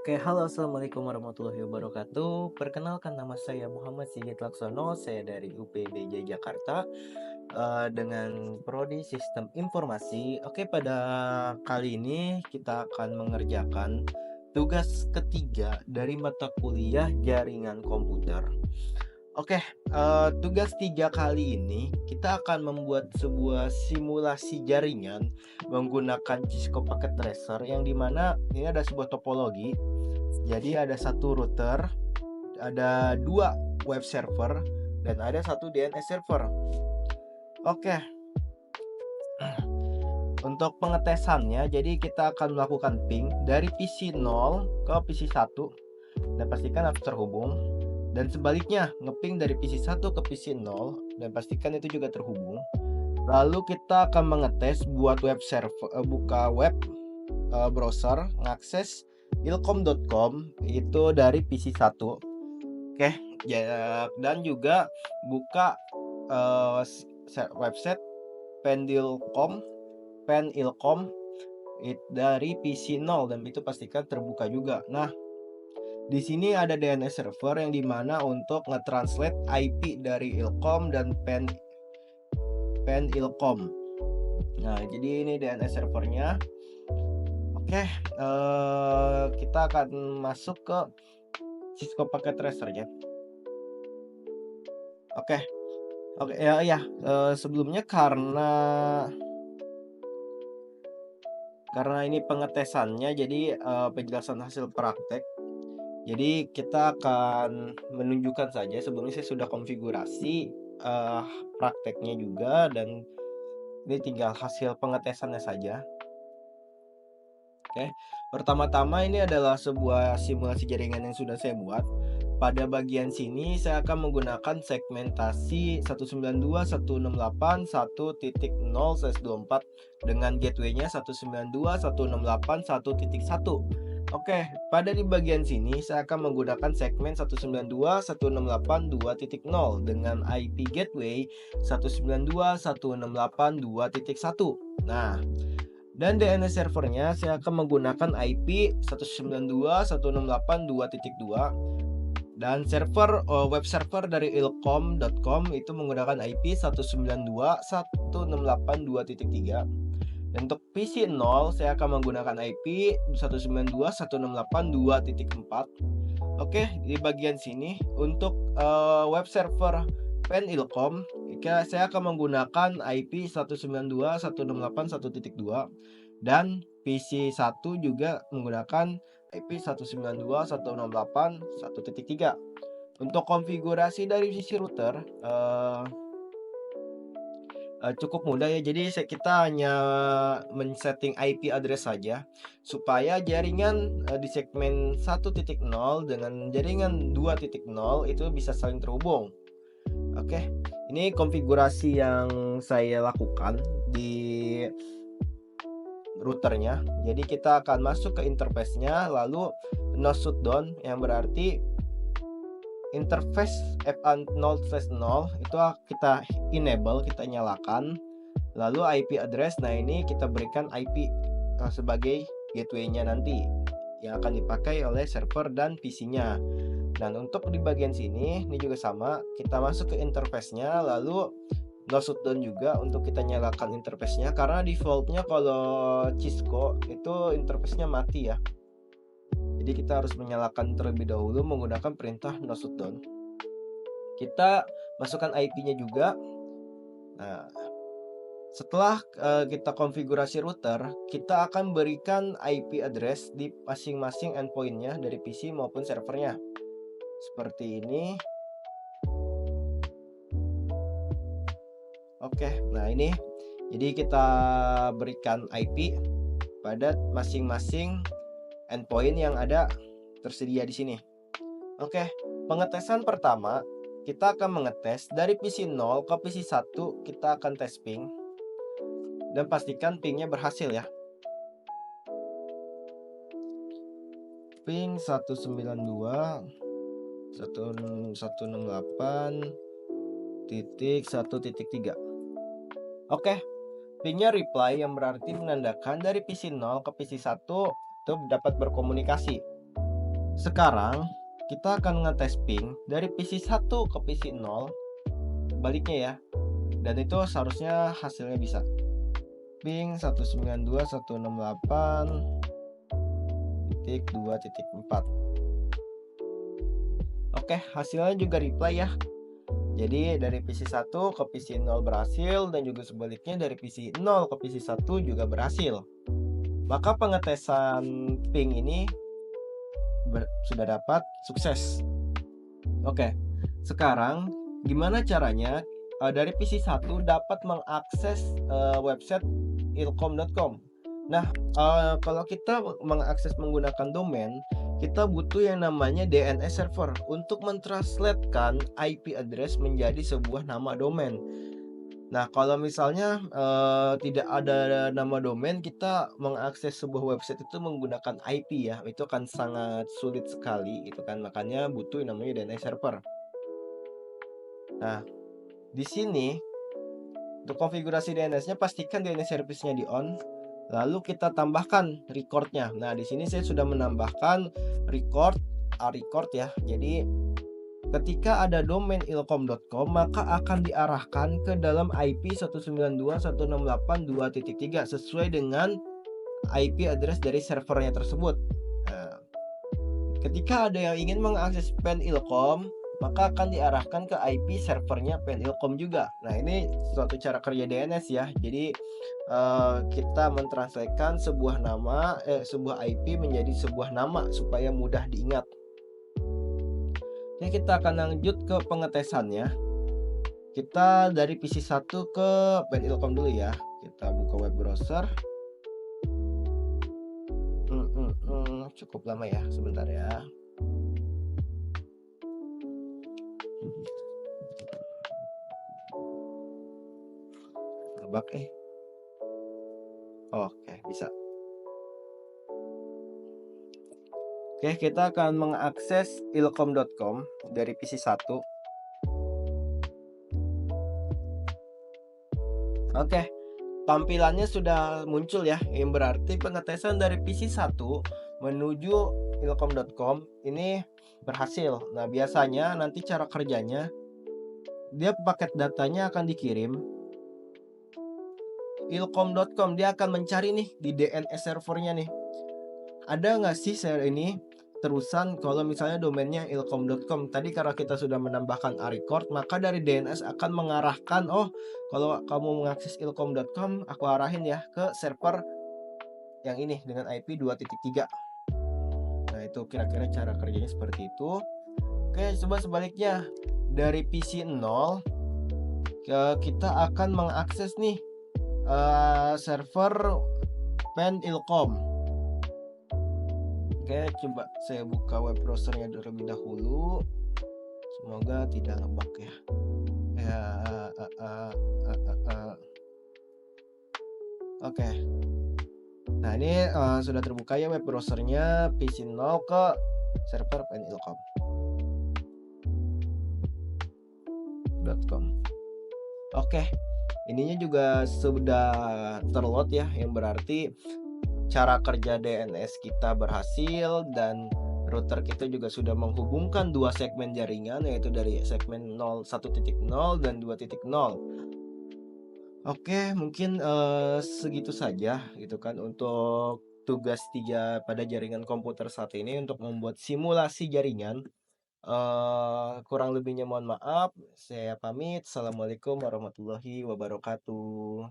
Oke, halo assalamualaikum warahmatullahi wabarakatuh. Perkenalkan nama saya Muhammad Sigit Laksono, saya dari UPBJ Jakarta dengan prodi Sistem Informasi. Oke, pada kali ini kita akan mengerjakan tugas ketiga dari mata kuliah Jaringan Komputer. Oke, tugas 3 kali ini kita akan membuat sebuah simulasi jaringan menggunakan Cisco Packet Tracer yang dimana ini ada sebuah topologi. Jadi ada satu router, ada dua web server, dan ada satu DNS server. Oke, untuk pengetesannya, jadi kita akan melakukan ping dari PC 0 ke PC 1 dan pastikan harus terhubung. Dan sebaliknya, ngeping dari PC 1 ke PC 0 dan pastikan itu juga terhubung. Lalu kita akan mengetes buat web server, buka web browser, ngakses ilkom.com itu dari PC 1. Oke, ya, dan juga buka website penilkom dari PC 0 dan itu pastikan terbuka juga. Nah, di sini ada DNS server yang dimana untuk nge-translate IP dari Ilkom dan penilkom. Nah, jadi ini DNS servernya. Oke, kita akan masuk ke Cisco Packet Tracer ya. Oke, oke ya, sebelumnya karena ini pengetesannya, jadi penjelasan hasil praktek. Jadi kita akan menunjukkan saja, sebelumnya saya sudah konfigurasi prakteknya juga, dan ini tinggal hasil pengetesannya saja. Oke, pertama-tama ini adalah sebuah simulasi jaringan yang sudah saya buat. Pada bagian sini saya akan menggunakan segmentasi 192.168.1.0/24 dengan gateway-nya 192.168.1.1. Oke, pada di bagian sini saya akan menggunakan segmen 192.168.2.0 dengan IP gateway 192.168.2.1. Nah, dan DNS servernya saya akan menggunakan IP 192.168.2.2 dan web server dari ilkom.com itu menggunakan IP 192.168.2.3. Dan untuk PC 0 saya akan menggunakan IP 192.168.2.4. Oke, di bagian sini untuk web server penilkom saya akan menggunakan IP 192.168.1.2 dan PC 1 juga menggunakan IP 192.168.1.3. Untuk konfigurasi dari sisi router cukup mudah ya. Jadi kita hanya men-setting IP address saja supaya jaringan di segmen 1.0 dengan jaringan 2.0 itu bisa saling terhubung. Oke, ini konfigurasi yang saya lakukan di routernya. Jadi kita akan masuk ke interface-nya, lalu no shutdown yang berarti interface F0/0 itu kita enable, kita nyalakan. Lalu IP address, nah ini kita berikan IP sebagai gateway-nya nanti yang akan dipakai oleh server dan PC-nya. Dan untuk di bagian sini ini juga sama, kita masuk ke interface-nya, lalu no shutdown juga untuk kita nyalakan interface-nya karena defaultnya kalau Cisco itu interface-nya mati ya. Jadi kita harus menyalakan terlebih dahulu menggunakan perintah no shutdown. Kita masukkan IP-nya juga. Nah, setelah kita konfigurasi router, kita akan berikan IP address di masing-masing endpoint-nya dari PC maupun servernya. Seperti ini. Oke, nah ini. Jadi kita berikan IP pada masing-masing endpoint yang ada tersedia di sini. Oke, pengetesan pertama kita akan mengetes dari PC 0 ke PC 1, kita akan tes ping dan pastikan pingnya berhasil ya. Ping 192.168.1.3. Oke, pingnya reply yang berarti menandakan dari PC 0 ke PC 1 itu dapat berkomunikasi. sekarang kita akan ngetes ping dari PC 1 ke PC 0, baliknya ya. Dan itu seharusnya hasilnya bisa. Ping 192.168.2.4. Oke, hasilnya juga reply ya. Jadi dari PC 1 ke PC 0 berhasil, dan juga sebaliknya dari PC 0 ke PC 1 juga berhasil. Maka pengetesan ping ini sudah dapat sukses. Oke, sekarang gimana caranya dari PC 1 dapat mengakses website ilkom.com. Nah, kalau kita mengakses menggunakan domain, kita butuh yang namanya DNS server untuk mentranslatekan IP address menjadi sebuah nama domain. Nah, kalau misalnya tidak ada nama domain, kita mengakses sebuah website itu menggunakan IP ya, itu akan sangat sulit sekali itu kan, makanya butuh yang namanya DNS server. Nah, di sini untuk konfigurasi DNS-nya pastikan DNS service-nya di on, lalu kita tambahkan record-nya. Nah, di sini saya sudah menambahkan record ya. Jadi ketika ada domain ilkom.com, maka akan diarahkan ke dalam IP 192.168.2.3 sesuai dengan IP address dari servernya tersebut. Nah, ketika ada yang ingin mengakses pen ilkom, maka akan diarahkan ke IP servernya pen ilkom juga. Nah, ini suatu cara kerja DNS ya. Jadi kita mentranslatekan sebuah IP menjadi sebuah nama supaya mudah diingat. Oke, kita akan lanjut ke pengetesannya. Kita dari PC 1 ke pen ilkom dulu ya. Kita buka web browser. Cukup lama ya, sebentar ya. Tebak Oke, bisa. Oke, kita akan mengakses ilkom.com dari PC 1. Oke, tampilannya sudah muncul ya, yang berarti pengetesan dari PC 1 menuju ilkom.com ini berhasil. Nah, biasanya nanti cara kerjanya, dia paket datanya akan dikirim ilkom.com, dia akan mencari nih di DNS servernya nih, ada nggak sih ini terusan kalau misalnya domainnya ilkom.com. Tadi karena kita sudah menambahkan record, maka dari DNS akan mengarahkan, oh kalau kamu mengakses ilkom.com, aku arahin ya ke server yang ini dengan IP 2.3. Nah, itu kira-kira cara kerjanya seperti itu. Oke, coba sebaliknya dari PC 0 kita akan mengakses nih server pen ilkom. Oke, coba saya buka web browsernya terlebih dahulu. Semoga tidak ngebug ya. Oke. Nah, ini sudah terbuka ya web browsernya PC 0 ke server penilkom.com. Oke. Ininya juga sudah terload ya, yang berarti cara kerja DNS kita berhasil, dan router kita juga sudah menghubungkan dua segmen jaringan, yaitu dari segmen 1.0 dan 2.0. Oke, mungkin segitu saja gitu kan untuk tugas 3 pada jaringan komputer saat ini untuk membuat simulasi jaringan. Kurang lebihnya mohon maaf. Saya pamit. Assalamualaikum warahmatullahi wabarakatuh.